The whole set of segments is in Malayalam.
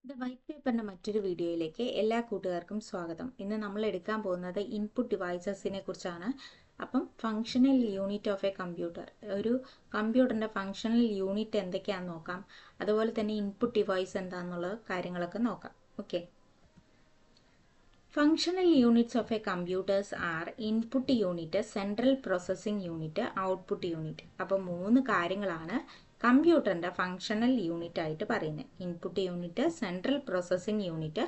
ദ വൈറ്റ് പേപ്പറിൻ്റെ മറ്റൊരു വീഡിയോയിലേക്ക് എല്ലാ കൂട്ടുകാർക്കും സ്വാഗതം. ഇന്ന് നമ്മൾ എടുക്കാൻ പോകുന്നത് ഇൻപുട്ട് ഡിവൈസസിനെ കുറിച്ചാണ്. അപ്പം functional unit of a computer, ഒരു കമ്പ്യൂട്ടറിൻ്റെ ഫങ്ഷണൽ യൂണിറ്റ് എന്തൊക്കെയാണെന്ന് നോക്കാം. അതുപോലെ തന്നെ ഇൻപുട്ട് ഡിവൈസ് എന്താണെന്നുള്ള കാര്യങ്ങളൊക്കെ നോക്കാം. Okay, functional units of A computers are input unit, central processing unit, output unit. അപ്പോൾ 3 കാര്യങ്ങളാണ് കമ്പ്യൂട്ടറിൻ്റെ ഫങ്ഷണൽ യൂണിറ്റ് ആയിട്ട് പറയുന്നത്. Input unit, central processing unit,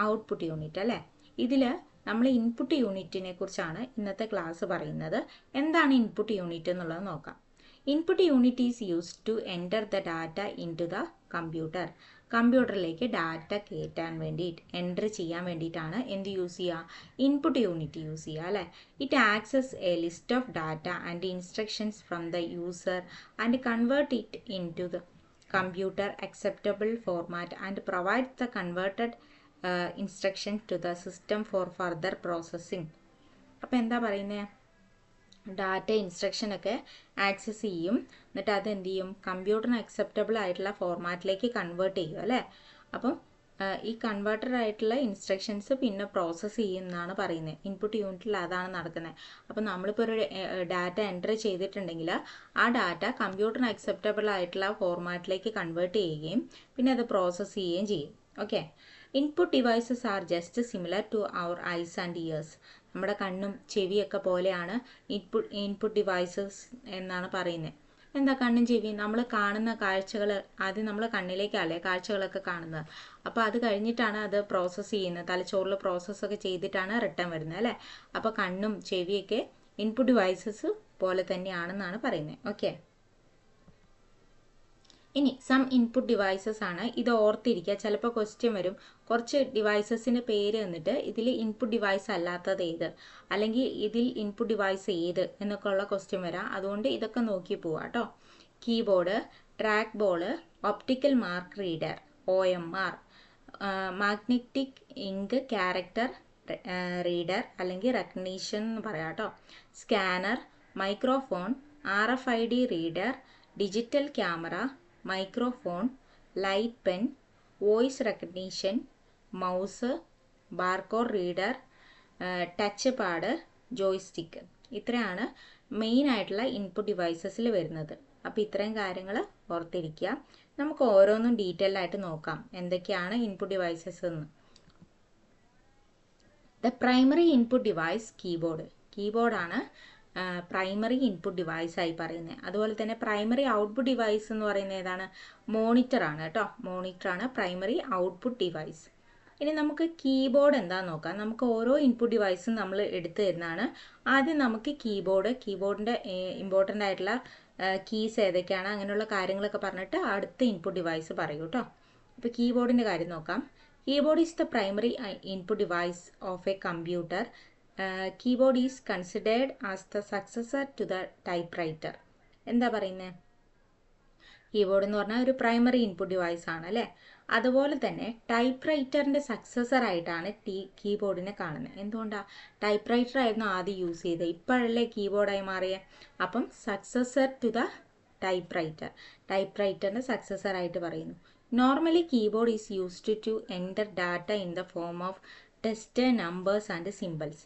output unit അല്ലേ. ഇതിൽ നമ്മൾ ഇൻപുട്ട് യൂണിറ്റിനെ കുറിച്ചാണ് ഇന്നത്തെ ക്ലാസ് പറയുന്നത്. എന്താണ് ഇൻപുട്ട് യൂണിറ്റ് എന്നുള്ളത് നോക്കാം. Input unit is used to enter the data into the computer. കമ്പ്യൂട്ടറിലേക്ക് ഡാറ്റ കയറ്റാൻ വേണ്ടിയിട്ട്, എൻ്റർ ചെയ്യാൻ വേണ്ടിയിട്ടാണ് എന്ത് യൂസ് ചെയ്യുക, ഇൻപുട്ട് യൂണിറ്റ് യൂസ് ചെയ്യുക അല്ലേ. It access a list of data and instructions from the user and convert it into the computer acceptable format and provide the converted instruction to the system for further processing. അപ്പോൾ എന്താ പറയുന്നത്, ഡാറ്റ ഇൻസ്ട്രക്ഷനൊക്കെ ആക്സസ് ചെയ്യും, എന്നിട്ട് അത് എന്ത് ചെയ്യും, കമ്പ്യൂട്ടറിന് അക്സെപ്റ്റബിൾ ആയിട്ടുള്ള ഫോർമാറ്റിലേക്ക് കൺവേർട്ട് ചെയ്യും അല്ലേ. അപ്പം ഈ കൺവേർട്ടഡ് ആയിട്ടുള്ള ഇൻസ്ട്രക്ഷൻസ് പിന്നെ പ്രോസസ്സ് ചെയ്യുമെന്നാണ് പറയുന്നത്. ഇൻപുട്ട് യൂണിറ്റിൽ അതാണ് നടക്കുന്നത്. അപ്പം നമ്മളിപ്പോൾ ഒരു ഡാറ്റ എൻ്റർ ചെയ്തിട്ടുണ്ടെങ്കിൽ ആ ഡാറ്റ കമ്പ്യൂട്ടറിന് അക്സെപ്റ്റബിൾ ആയിട്ടുള്ള ഫോർമാറ്റിലേക്ക് കൺവേർട്ട് ചെയ്യുകയും പിന്നെ അത് പ്രോസസ്സ് ചെയ്യുകയും ചെയ്യും. Okay, input devices are just similar to our eyes and ears. നമ്മുടെ കണ്ണും ചെവിയൊക്കെ പോലെയാണ് ഇൻപുട്ട് ഡിവൈസസ് എന്നാണ് പറയുന്നത്. എന്താ കണ്ണും ചെവിയും, നമ്മൾ കാണുന്ന കാഴ്ചകൾ ആദ്യം നമ്മൾ കണ്ണിലേക്കല്ലേ കാഴ്ചകളൊക്കെ കാണുന്നത്. അപ്പോൾ അത് കഴിഞ്ഞിട്ടാണ് അത് പ്രോസസ്സ് ചെയ്യുന്നത്, തലച്ചോറിൽ പ്രോസസ്സൊക്കെ ചെയ്തിട്ടാണ് റിട്ടേൺ വരുന്നത് അല്ലേ. അപ്പോൾ കണ്ണും ചെവിയൊക്കെ ഇൻപുട്ട് ഡിവൈസസ് പോലെ തന്നെയാണെന്നാണ് പറയുന്നത്. ഓക്കെ, ഇനി സം ഇൻപുട്ട് ഡിവൈസസ് ആണ്. ഇത് ഓർത്തിരിക്കുക, ചിലപ്പോൾ ക്വസ്റ്റ്യൻ വരും, കുറച്ച് ഡിവൈസസിൻ്റെ പേര് തന്നിട്ട് ഇതിൽ ഇൻപുട്ട് ഡിവൈസ് അല്ലാത്തത് ഏത്, അല്ലെങ്കിൽ ഇതിൽ ഇൻപുട്ട് ഡിവൈസ് ഏത് എന്നൊക്കെ ഉള്ള ക്വസ്റ്റ്യൻ വരാം. അതുകൊണ്ട് ഇതൊക്കെ നോക്കി പോവാം കേട്ടോ. Keyboard, track ball, optical mark reader OMR, magnetic ink character reader അല്ലെങ്കിൽ റെക്കഗ്നീഷൻ എന്ന് പറയാം കേട്ടോ, scanner, microphone, RFID reader, digital camera, microphone, light pen, voice recognition, mouse, barcode reader, touch pad, joystick. ഇത്രയാണ് മെയിൻ ആയിട്ടുള്ള ഇൻപുട്ട് ഡിവൈസസിൽ വരുന്നത്. അപ്പോൾ ഇത്രയും കാര്യങ്ങൾ ഓർത്തിരിക്കുക. നമുക്ക് ഓരോന്നും ഡീറ്റെയിൽ ആയിട്ട് നോക്കാം എന്തൊക്കെയാണ് ഇൻപുട്ട് ഡിവൈസസ് എന്ന്. ദ പ്രൈമറി ഇൻപുട്ട് ഡിവൈസ് കീബോർഡാണ് പ്രൈമറി ഇൻപുട്ട് ഡിവൈസ് ആയി പറയുന്നത്. അതുപോലെ തന്നെ പ്രൈമറി ഔട്ട്പുട്ട് ഡിവൈസ് എന്ന് പറയുന്നത് ഏതാണ്, മോണിറ്ററാണ് കേട്ടോ. മോണിറ്ററാണ് പ്രൈമറി ഔട്ട്പുട്ട് ഡിവൈസ്. ഇനി നമുക്ക് കീബോർഡ് എന്താണെന്ന് നോക്കാം. നമുക്ക് ഓരോ ഇൻപുട്ട് ഡിവൈസും നമ്മൾ എടുത്തു തരുന്നതാണ്. ആദ്യം നമുക്ക് കീബോർഡിൻ്റെ ഇമ്പോർട്ടൻ്റ് ആയിട്ടുള്ള കീസ് ഏതൊക്കെയാണ്, അങ്ങനെയുള്ള കാര്യങ്ങളൊക്കെ പറഞ്ഞിട്ട് അടുത്ത ഇൻപുട്ട് ഡിവൈസ് പറയൂ കേട്ടോ. ഇപ്പോൾ കീബോർഡിൻ്റെ കാര്യം നോക്കാം. Keyboard is the primary input device of a computer. Keyboard is considered as the successor to the typewriter. എന്താ പറയുന്നത്, കീബോർഡ് എന്ന് പറഞ്ഞാൽ ഒരു പ്രൈമറി ഇൻപുട്ട് ഡിവൈസ് ആണ് അല്ലേ. അതുപോലെ തന്നെ ടൈപ്പ് റൈറ്ററിൻ്റെ സക്സസർ ആയിട്ടാണ് കീബോർഡിനെ കാണുന്നത്. എന്തുകൊണ്ടാണ്, ടൈപ്പ് റൈറ്റർ ആയിരുന്നു ആദ്യം യൂസ് ചെയ്തത്, ഇപ്പോഴല്ലേ കീബോർഡായി മാറിയത്. അപ്പം സക്സസർ ടു ദ ടൈപ്പ് റൈറ്ററിൻ്റെ സക്സസർ ആയിട്ട് പറയുന്നു. Normally keyboard is used to enter data in the form of text, numbers and symbols.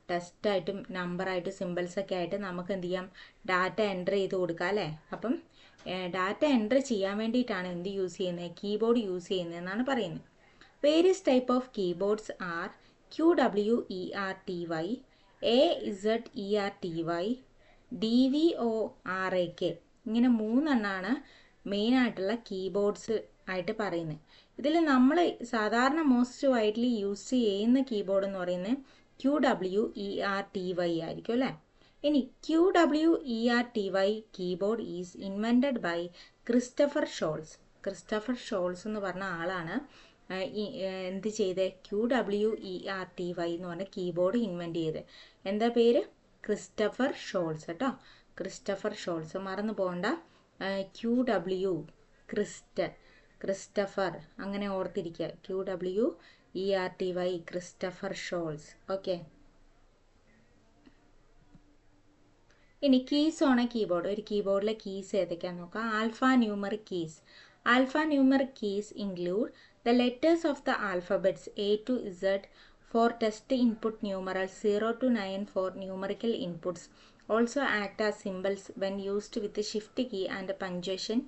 ടെസ്റ്റായിട്ടും നമ്പറായിട്ടും സിമ്പിൾസൊക്കെ ആയിട്ട് നമുക്ക് എന്ത് ചെയ്യാം, ഡാറ്റ എൻ്റർ ചെയ്ത് കൊടുക്കാം അല്ലേ. അപ്പം ഡാറ്റ എൻ്റർ ചെയ്യാൻ വേണ്ടിയിട്ടാണ് എന്ത് യൂസ് ചെയ്യുന്നത്, കീബോർഡ് യൂസ് ചെയ്യുന്നതെന്നാണ് പറയുന്നത്. Various type of keyboards are QWERTY, AZERTY, DVORAK. ഇങ്ങനെ 3 എണ്ണമാണ് മെയിനായിട്ടുള്ള കീബോർഡ്സ് ആയിട്ട് പറയുന്നത്. ഇതിൽ നമ്മൾ സാധാരണ മോസ്റ്റ് വൈഡ്ലി യൂസ് ചെയ്യുന്ന കീബോർഡ് എന്ന് പറയുന്നത് QWERTY ആയിരിക്കും അല്ലേ. ഇനി QWERTY keyboard is invented by Christopher Sholes എന്ന് പറഞ്ഞ ആളാണ് എന്ത് ചെയ്തത്, QWERTY എന്ന് പറഞ്ഞ കീബോർഡ് ഇൻവെൻറ്റ് ചെയ്ത്. എന്താ പേര്, ക്രിസ്റ്റഫർ ഷോൾസ് കേട്ടോ. ക്രിസ്റ്റഫർ ഷോൾസ് മറന്നു പോകണ്ട. ക്രിസ്റ്റഫർ അങ്ങനെ ഓർത്തിരിക്കുക, QWERTY ക്രിസ്റ്റഫർ ഷോൾസ്. ഓക്കെ, ഇനി കീസ് ഓൺ എ കീബോർഡ്. ഒരു കീബോർഡിലെ കീസ് ഏതൊക്കെയാണെന്ന് നോക്കാം. Alpha numeric keys, Alphanumeric keys include the letters of the alphabets A to Z for test input numerals 0 to 9 for numerical inputs. Also act as symbols when used with the shift key and punctuation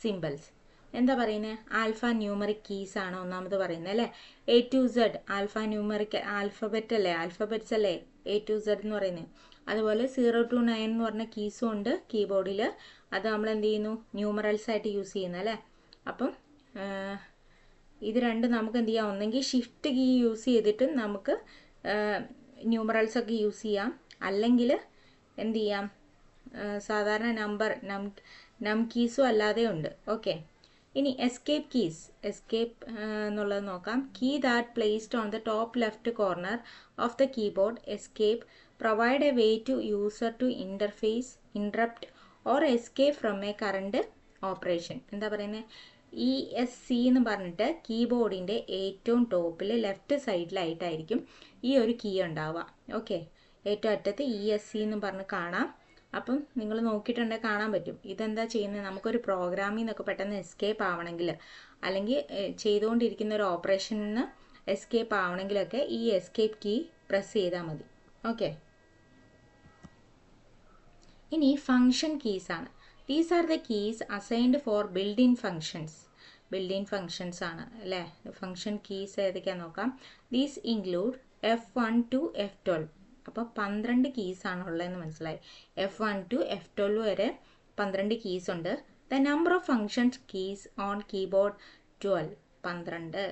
symbols. എന്താ പറയുന്നത്? ആൽഫ ന്യൂമറിക് കീസ് ആണ് ഒന്നാമത് പറയുന്നത് അല്ലേ. A to Z alphanumeric alphabet അല്ലേ, ആൽഫബറ്റ്സ് അല്ലേ എ ടു സെഡ് എന്ന് പറയുന്നത്. അതുപോലെ 0 to 9 എന്ന് പറഞ്ഞ കീസും ഉണ്ട് കീബോർഡിൽ. അത് നമ്മൾ എന്ത് ചെയ്യുന്നു? ന്യൂമറൽസ് ആയിട്ട് യൂസ് ചെയ്യുന്നത് അല്ലേ. അപ്പം ഇത് രണ്ടും നമുക്ക് എന്ത് ചെയ്യാം? ഒന്നെങ്കിൽ ഷിഫ്റ്റ് കീ യൂസ് ചെയ്തിട്ട് നമുക്ക് ന്യൂമറൽസ് ഒക്കെ യൂസ് ചെയ്യാം, അല്ലെങ്കിൽ എന്ത് ചെയ്യാം? സാധാരണ നം കീസും അല്ലാതെ ഉണ്ട്. ഓക്കെ. ഇനി എസ്കേപ്പ് കീസ്. എസ്കേപ്പ് എന്നുള്ളത് നോക്കാം. Key that placed on the top left corner of the keyboard. Escape provide a way to user to interrupt or escape from a current operation. എന്താ പറയുന്നത്? ESC എന്ന് പറഞ്ഞിട്ട് കീബോർഡിൻ്റെ ഏറ്റവും ടോപ്പിൽ ലെഫ്റ്റ് സൈഡിലായിട്ടായിരിക്കും ഈ ഒരു കീ ഉണ്ടാവുക. ഓക്കെ. ഏറ്റവും അറ്റത്ത് ESC എന്ന് പറഞ്ഞ് കാണാം. അപ്പം നിങ്ങൾ നോക്കിയിട്ടുണ്ടെങ്കിൽ കാണാൻ പറ്റും. ഇതെന്താ ചെയ്യുന്നത്? നമുക്കൊരു പ്രോഗ്രാമിൽ നിന്നൊക്കെ പെട്ടെന്ന് എസ്കേപ്പ് ആവണമെങ്കിൽ, അല്ലെങ്കിൽ ചെയ്തുകൊണ്ടിരിക്കുന്ന ഒരു ഓപ്പറേഷനിൽ നിന്ന് എസ്കേപ്പ് ആവണമെങ്കിലൊക്കെ ഈ എസ്കേപ്പ് കീ പ്രസ് ചെയ്താൽ മതി. ഓക്കെ. ഇനി ഫങ്ഷൻ കീസ് ആണ്. These are the keys assigned for built-in functions. Built-in functions ആണ് അല്ലേ. ഫങ്ഷൻ കീസ് ഏതൊക്കെയാണെന്ന് നോക്കാം. These include F1 to F12. അപ്പോൾ 12 കീസ് ആണ് ഉള്ളതെന്ന് മനസ്സിലായി. F1 to F12 വരെ 12 കീസ് ഉണ്ട്. The number of functions keys on keyboard 12. 12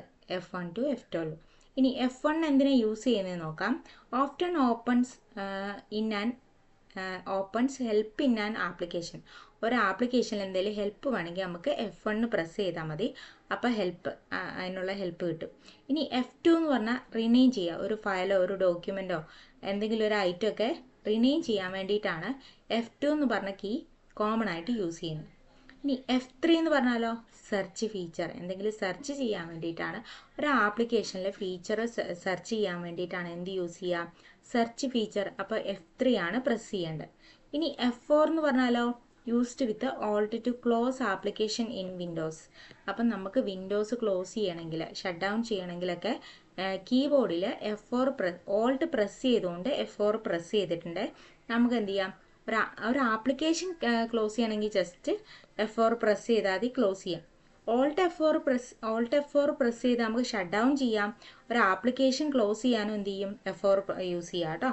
F1 to F12. ഇനി F1 എന്തിനാ യൂസ് ചെയ്യുന്നത് നോക്കാം. Often opens help in an application. ഒരു ആപ്ലിക്കേഷനിൽ എന്തെങ്കിലും ഹെൽപ്പ് വേണമെങ്കിൽ നമുക്ക് F1 പ്രസ് ചെയ്താൽ മതി. അപ്പോൾ അതിനുള്ള ഹെൽപ്പ് കിട്ടും. ഇനി F2 എന്ന് പറഞ്ഞാൽ റിനെയിം ചെയ്യുക. ഒരു ഫയലോ ഒരു ഡോക്യുമെൻറ്റോ എന്തെങ്കിലും ഒരു ഐറ്റം ഒക്കെ റിനെയിം ചെയ്യാൻ വേണ്ടിയിട്ടാണ് F2 എന്ന് പറഞ്ഞ കീ കോമൺ ആയിട്ട് യൂസ് ചെയ്യുന്നത്. ഇനി F3 എന്ന് പറഞ്ഞാലോ സെർച്ച് ഫീച്ചർ. എന്തെങ്കിലും സെർച്ച് ചെയ്യാൻ വേണ്ടിയിട്ടാണ്, ഒരു ആപ്ലിക്കേഷനിലെ ഫീച്ചർ സെർച്ച് ചെയ്യാൻ വേണ്ടിയിട്ടാണ് എന്ത് യൂസ് ചെയ്യുക? Search feature. അപ്പോൾ F3 ആണ് പ്രസ് ചെയ്യേണ്ടത്. ഇനി F4 എന്ന് പറഞ്ഞാലോ used with Alt to close application in Windows. അപ്പം നമുക്ക് വിൻഡോസ് ക്ലോസ് ചെയ്യണമെങ്കിൽ, ഷട്ട് ഡൗൺ ചെയ്യണമെങ്കിലൊക്കെ കീബോർഡിൽ ഓൾട്ട് പ്രസ് ചെയ്തുകൊണ്ട് F4 പ്രസ് ചെയ്തിട്ടുണ്ട്. നമുക്ക് എന്ത് ചെയ്യാം? ഒരു ആപ്ലിക്കേഷൻ ക്ലോസ് ചെയ്യണമെങ്കിൽ ജസ്റ്റ് F4 പ്രസ് ചെയ്താൽ മതി, ക്ലോസ് ചെയ്യാം. ഓൾട്ട് F4 പ്രസ് ചെയ്താൽ നമുക്ക് ഷട്ട് ഡൗൺ ചെയ്യാം. ഒരു ആപ്ലിക്കേഷൻ ക്ലോസ് ചെയ്യാനും എന്ത് ചെയ്യും? F4 യൂസ് ചെയ്യാം കേട്ടോ.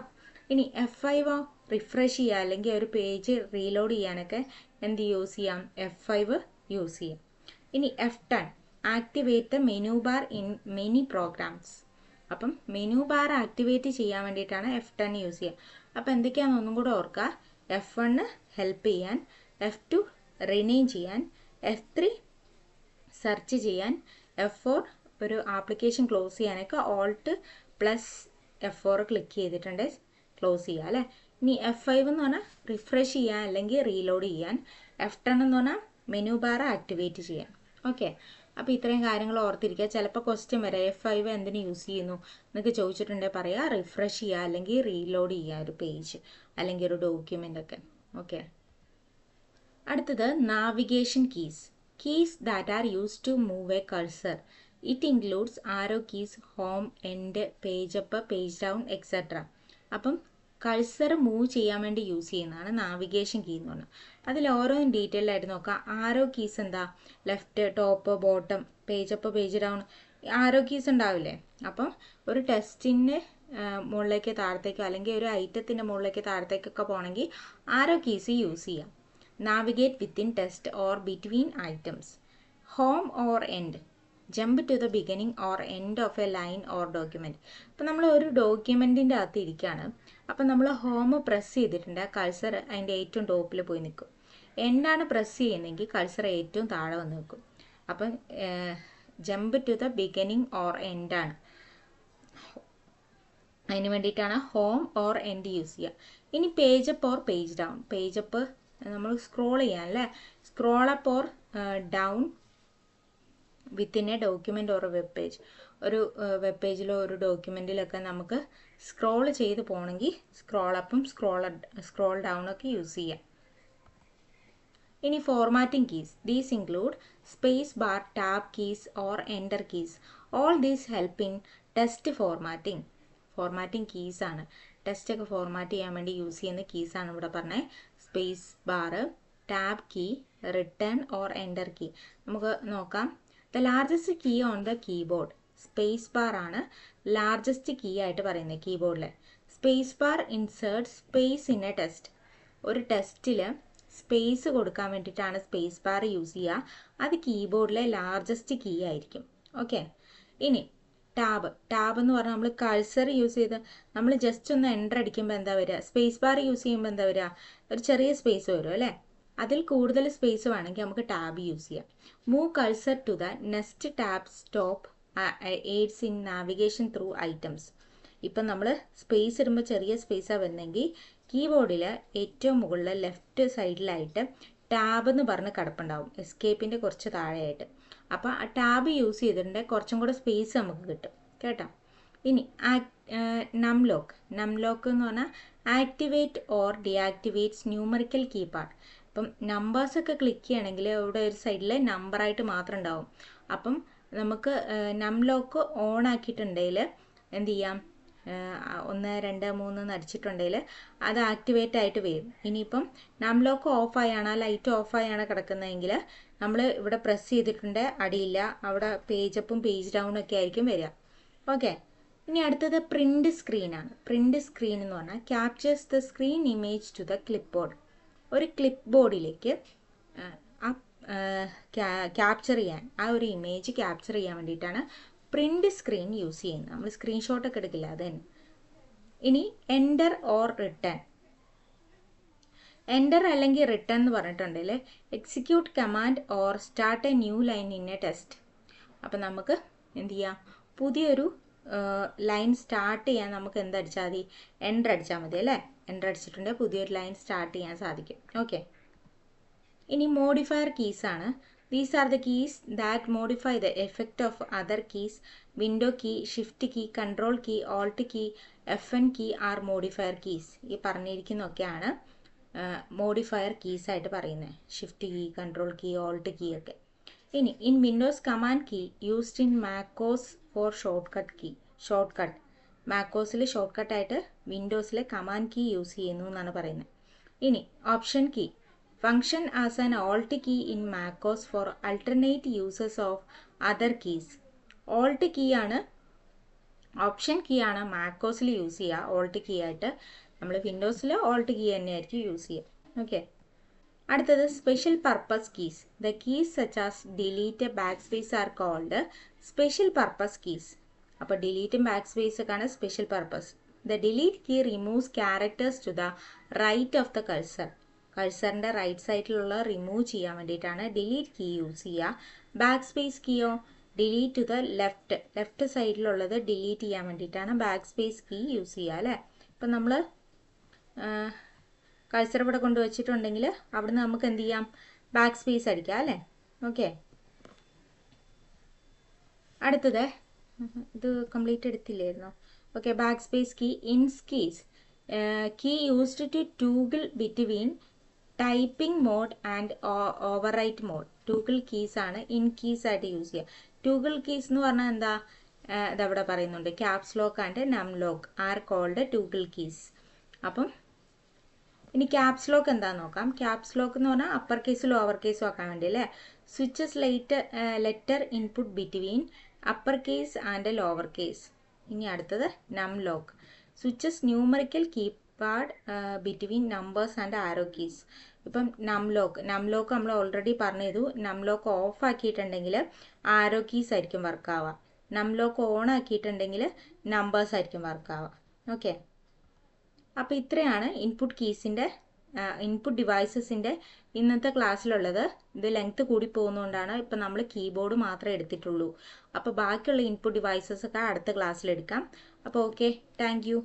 ഇനി F5 റിഫ്രഷ് ചെയ്യുക, അല്ലെങ്കിൽ ഒരു പേജ് റീലോഡ് ചെയ്യാനൊക്കെ എന്ത് യൂസ് ചെയ്യാം? F5 യൂസ് ചെയ്യാം. ഇനി F10 activate the menu bar in many programs. അപ്പം മെനു ബാർ ആക്ടിവേറ്റ് ചെയ്യാൻ വേണ്ടിയിട്ടാണ് F10 യൂസ് ചെയ്യുക. അപ്പോൾ എന്തൊക്കെയാണെന്ന് ഒന്നും കൂടെ ഓർക്കുക. F1 ഹെൽപ്പ് ചെയ്യാൻ, F2 റിനെയിം ചെയ്യാൻ, F3 സെർച്ച് ചെയ്യാൻ, F4 ഒരു ആപ്ലിക്കേഷൻ ക്ലോസ് ചെയ്യാനൊക്കെ ഓൾട്ട് പ്ലസ് F4 ക്ലിക്ക് ചെയ്തിട്ടുണ്ട് ക്ലോസ് ചെയ്യുക അല്ലേ. ഇനി F5 എന്ന് പറഞ്ഞാൽ റിഫ്രഷ് ചെയ്യാൻ അല്ലെങ്കിൽ റീലോഡ് ചെയ്യാൻ. F10 എന്ന് പറഞ്ഞാൽ മെനു ബാർ ആക്ടിവേറ്റ് ചെയ്യാൻ. ഓക്കെ. അപ്പോൾ ഇത്രയും കാര്യങ്ങൾ ഓർത്തിരിക്കുക. ചിലപ്പോൾ ക്വസ്റ്റ്യൻ വരെ F5 എന്തിനു യൂസ് ചെയ്യുന്നു എന്നൊക്കെ ചോദിച്ചിട്ടുണ്ടെങ്കിൽ പറയുക റിഫ്രഷ് ചെയ്യുക അല്ലെങ്കിൽ റീലോഡ് ചെയ്യുക ഒരു പേജ് അല്ലെങ്കിൽ ഒരു ഡോക്യുമെൻ്റ് ഒക്കെ. ഓക്കെ. അടുത്തത് navigation keys. Keys that are used to move a cursor. It includes arrow keys, home, end, page up, page down, etc. അപ്പം കഴ്സർ മൂവ് ചെയ്യാൻ വേണ്ടി യൂസ് ചെയ്യുന്നതാണ് നാവിഗേഷൻ കീ എന്ന് പറഞ്ഞാൽ. അതിൽ ഓരോന്നും ഡീറ്റെയിൽ ആയിട്ട് നോക്കാം. ആരോ കീസ് എന്താ? Left, top, bottom, page up, page down, arrow keys ഉണ്ടാവില്ലേ? അപ്പം ഒരു ടെസ്റ്റിൻ്റെ മുകളിലേക്ക് താഴത്തേക്കോ അല്ലെങ്കിൽ ഒരു ഐറ്റത്തിൻ്റെ മുകളിലേക്ക് താഴത്തേക്കൊക്കെ പോകണമെങ്കിൽ ആരോ കീസ് യൂസ് ചെയ്യാം. Navigate within text or between items. Home or end, jump to the beginning or end of a line or document. അപ്പോൾ നമ്മൾ ഒരു ഡോക്യുമെൻറ്റിൻ്റെ അകത്ത് ഇരിക്കുകയാണ്. അപ്പം നമ്മൾ ഹോം പ്രസ് ചെയ്തിട്ടുണ്ട്, കഴ്സർ അതിൻ്റെ ഏറ്റവും ടോപ്പിൽ പോയി നിൽക്കും. എൻഡാണ് പ്രസ് ചെയ്യുന്നതെങ്കിൽ കഴ്സർ ഏറ്റവും താഴെ വന്ന് നിൽക്കും. അപ്പം jump to the beginning or എൻഡാണ്. അതിന് വേണ്ടിയിട്ടാണ് ഹോം ഓർ എൻഡ് യൂസ് ചെയ്യുക. ഇനി page up or page down. Page up നമ്മൾ സ്ക്രോൾ ചെയ്യാൻ അല്ലേ, scroll up or down within a document or web page. ഒരു വെബ് പേജിലോ ഒരു ഡോക്യുമെൻറ്റിലൊക്കെ നമുക്ക് സ്ക്രോൾ ചെയ്ത് പോകണമെങ്കിൽ സ്ക്രോൾ അപ്പും സ്ക്രോൾ ഡൗണൊക്കെ യൂസ് ചെയ്യാം. ഇനി formatting keys. These include space bar, tab keys or enter keys. All these help in test formatting. Formatting keys ആണ്. ടെസ്റ്റ് ഒക്കെ ഫോർമാറ്റ് ചെയ്യാൻ വേണ്ടി യൂസ് ചെയ്യുന്ന കീസാണ് ഇവിടെ പറഞ്ഞത്. Space bar, tab key, return or enter key. നമുക്ക് നോക്കാം. The largest key on the keyboard. Space bar ആണ് ലാർജസ്റ്റ് കീ ആയിട്ട് പറയുന്നത് കീബോർഡിൽ. Space bar insert space in a text. ഒരു ടെസ്റ്റിൽ സ്പേസ് കൊടുക്കാൻ വേണ്ടിയിട്ടാണ് സ്പേസ് ബാർ യൂസ് ചെയ്യുക. അത് കീബോർഡിലെ ലാർജസ്റ്റ് കീ ആയിരിക്കും. ഓക്കെ. ഇനി ടാബ്. ടാബ് എന്ന് പറഞ്ഞാൽ നമ്മൾ കഴ്സർ യൂസ് ചെയ്ത് നമ്മൾ ജസ്റ്റ് ഒന്ന് എൻ്റർ അടിക്കുമ്പോൾ എന്താ വരിക? സ്പേസ് ബാർ യൂസ് ചെയ്യുമ്പോൾ എന്താ വരിക? ഒരു ചെറിയ സ്പേസ് വരും അല്ലേ? അതിൽ കൂടുതൽ സ്പേസ് വേണമെങ്കിൽ നമുക്ക് ടാബ് യൂസ് ചെയ്യാം. Move cursor to the next tab stop aids in navigation through items. ഇപ്പം നമ്മൾ സ്പേസ് ഇടുമ്പോൾ ചെറിയ സ്പേസാണ് വരുന്നതെങ്കിൽ കീബോർഡിൽ ഏറ്റവും മുകളിൽ ലെഫ്റ്റ് സൈഡിലായിട്ട് ടാബ് എന്ന് പറഞ്ഞ് കിടപ്പുണ്ടാവും, എസ്കേപ്പിൻ്റെ കുറച്ച് താഴെയായിട്ട്. അപ്പോൾ ആ ടാബ് യൂസ് ചെയ്തിട്ടുണ്ടെങ്കിൽ കുറച്ചും കൂടെ സ്പേസ് നമുക്ക് കിട്ടും കേട്ടോ. ഇനി നംലോക്ക്. നംലോക്ക് എന്ന് പറഞ്ഞാൽ ആക്ടിവേറ്റ് ഓർ ഡിയാക്ടിവേറ്റ്സ് ന്യൂമറിക്കൽ കീപാഡ്. അപ്പം നമ്പേഴ്സൊക്കെ ക്ലിക്ക് ചെയ്യണമെങ്കിൽ ഇവിടെ ഒരു സൈഡിൽ നമ്പറായിട്ട് മാത്രം ഉണ്ടാവും. അപ്പം നമുക്ക് നംലോക്ക് ഓൺ ആക്കിയിട്ടുണ്ടെങ്കിൽ എന്ത് ചെയ്യാം? 1 2 3 അടിച്ചിട്ടുണ്ടെങ്കിൽ അത് ആക്ടിവേറ്റ് ആയിട്ട് വരും. ഇനിയിപ്പം നംലോക്ക് ഓഫായാണ്, ലൈറ്റ് ഓഫായാണ് കിടക്കുന്നതെങ്കിൽ നമ്മൾ ഇവിടെ പ്രസ് ചെയ്തിട്ടുണ്ട്, അടിയില്ല, അവിടെ പേജ് അപ്പും പേജ് ഡൗണും ഒക്കെ ആയിരിക്കും വരിക. ഓക്കെ. ഇനി അടുത്തത് പ്രിൻ്റ് സ്ക്രീനാണ്. പ്രിൻ്റ് സ്ക്രീൻ എന്ന് പറഞ്ഞാൽ captures the screen image to the clipboard. ഒരു ക്ലിപ്പ് ബോർഡിലേക്ക് ക്യാപ്ചർ ചെയ്യാൻ, ആ ഒരു ഇമേജ് ക്യാപ്ചർ ചെയ്യാൻ വേണ്ടിയിട്ടാണ് പ്രിൻ്റ് സ്ക്രീൻ യൂസ് ചെയ്യുന്നത്. നമ്മൾ സ്ക്രീൻഷോട്ടൊക്കെ എടുക്കില്ല, അത് തന്നെ. ഇനി എൻ്റർ ഓർ റിട്ടേൺ. എൻ്റർ അല്ലെങ്കിൽ റിട്ടേൺ എന്ന് പറഞ്ഞിട്ടുണ്ടെങ്കിൽ execute command or start A new line in a test. അപ്പം നമുക്ക് എന്ത് ചെയ്യാം? പുതിയൊരു ലൈൻ സ്റ്റാർട്ട് ചെയ്യാൻ നമുക്ക് എന്തടിച്ചാൽ മതി? എൻ്റർ അടിച്ചാൽ മതി അല്ലേ? എൻ്റർ അടിച്ചിട്ടുണ്ടെങ്കിൽ പുതിയൊരു ലൈൻ സ്റ്റാർട്ട് ചെയ്യാൻ സാധിക്കും. ഓക്കെ. ഇനി മോഡിഫയർ കീസാണ്. These are the keys that modify the effect of other keys. Window key, shift key, control key, alt key, FN key are modifier keys. ഈ പറഞ്ഞിരിക്കുന്നതൊക്കെയാണ് മോഡിഫയർ കീസായിട്ട് പറയുന്നത്. Shift key, control key, alt key ഒക്കെ. ഇനി in Windows command key used in macOS for short key. Shortcut. മാക്കോസിൽ ഷോർട്ട് കട്ടായിട്ട് വിൻഡോസിലെ കമാൻഡ് കീ യൂസ് ചെയ്യുന്നു എന്നാണ് പറയുന്നത്. ഇനി option key. Function as an alt key in macOS for alternate uses of other keys. Alt key ആണ്, ഓപ്ഷൻ കീ ആണ് മാക്കോസിൽ യൂസ് ചെയ്യുക ഓൾട്ട് കീ ആയിട്ട്. നമ്മൾ വിൻഡോസിൽ ഓൾട്ട് കീ തന്നെയായിരിക്കും യൂസ് ചെയ്യുക. ഓക്കെ. അടുത്തത് special purpose keys. The keys such as delete, backspace are called special purpose keys. അപ്പോൾ ഡിലീറ്റും ബാക്ക് സ്പേസ് ഒക്കെയാണ് special purpose. The delete key removes characters to the right of the cursor. കഴ്സറിൻ്റെ റൈറ്റ് സൈഡിലുള്ള റിമൂവ് ചെയ്യാൻ വേണ്ടിയിട്ടാണ് ഡിലീറ്റ് കീ യൂസ് ചെയ്യുക. ബാക്ക് സ്പേസ് കീയോ ഡിലീറ്റ് ടു ദ ലെഫ്റ്റ് സൈഡിലുള്ളത് ഡിലീറ്റ് ചെയ്യാൻ വേണ്ടിയിട്ടാണ് ബാക്ക് സ്പേസ് കീ യൂസ് ചെയ്യുക അല്ലേ? ഇപ്പം നമ്മൾ കഴ്സർ ഇവിടെ കൊണ്ടുവച്ചിട്ടുണ്ടെങ്കിൽ അവിടുന്ന് നമുക്ക് എന്ത് ചെയ്യാം? ബാക്ക് സ്പേസ് അടിക്കാം അല്ലേ? ഓക്കെ. അടുത്തത് ഇത് കംപ്ലീറ്റ് എടുത്തില്ലായിരുന്നോ? Okay. Backspace key. Ins keys. Key used to toggle between typing mode and overwrite mode. Toggle keys ആണ് ഇൻ കീസ് ആയിട്ട് യൂസ് ചെയ്യുക. ടൂഗിൾ കീസ് എന്ന് പറഞ്ഞാൽ എന്താ? ഇതവിടെ പറയുന്നുണ്ട്. Caps lock and num lock are called toggle keys. അപ്പം ഇനി ക്യാപ്സ് ലോക്ക് എന്താണെന്ന് നോക്കാം. ക്യാപ്സ് ലോക്ക് എന്ന് പറഞ്ഞാൽ അപ്പർ കേസും ലോവർ കേസും ആക്കാൻ വേണ്ടി അല്ലേ? Switches letter input between upper case and lower case. ഇനി അടുത്തത് നം lock. Switches numerical keypad between numbers and arrow keys. ഇപ്പം നം ലോക്ക് നമ്മൾ ഓൾറെഡി പറഞ്ഞു ചെയ്തു. നം ലോക്ക് ഓഫ് ആക്കിയിട്ടുണ്ടെങ്കിൽ ആരോ കീസ് ആയിരിക്കും വർക്ക് ആവുക. നം ലോക്ക് ഓൺ ആക്കിയിട്ടുണ്ടെങ്കിൽ നമ്പേഴ്സ് ആയിരിക്കും വർക്ക് ആവുക. ഓക്കെ. അപ്പോൾ ഇത്രയാണ് ഇൻപുട്ട് ഡിവൈസസിൻ്റെ ഇന്നത്തെ ക്ലാസ്സിലുള്ളത്. ഇത് ലെങ്ത് കൂടി പോകുന്നതുകൊണ്ടാണ് ഇപ്പം നമ്മൾ കീബോർഡ് മാത്രമേ എടുത്തിട്ടുള്ളൂ. അപ്പോൾ ബാക്കിയുള്ള ഇൻപുട്ട് ഡിവൈസസ് ഒക്കെ അടുത്ത ക്ലാസ്സിലെടുക്കാം. അപ്പോൾ ഓക്കെ, താങ്ക് യു.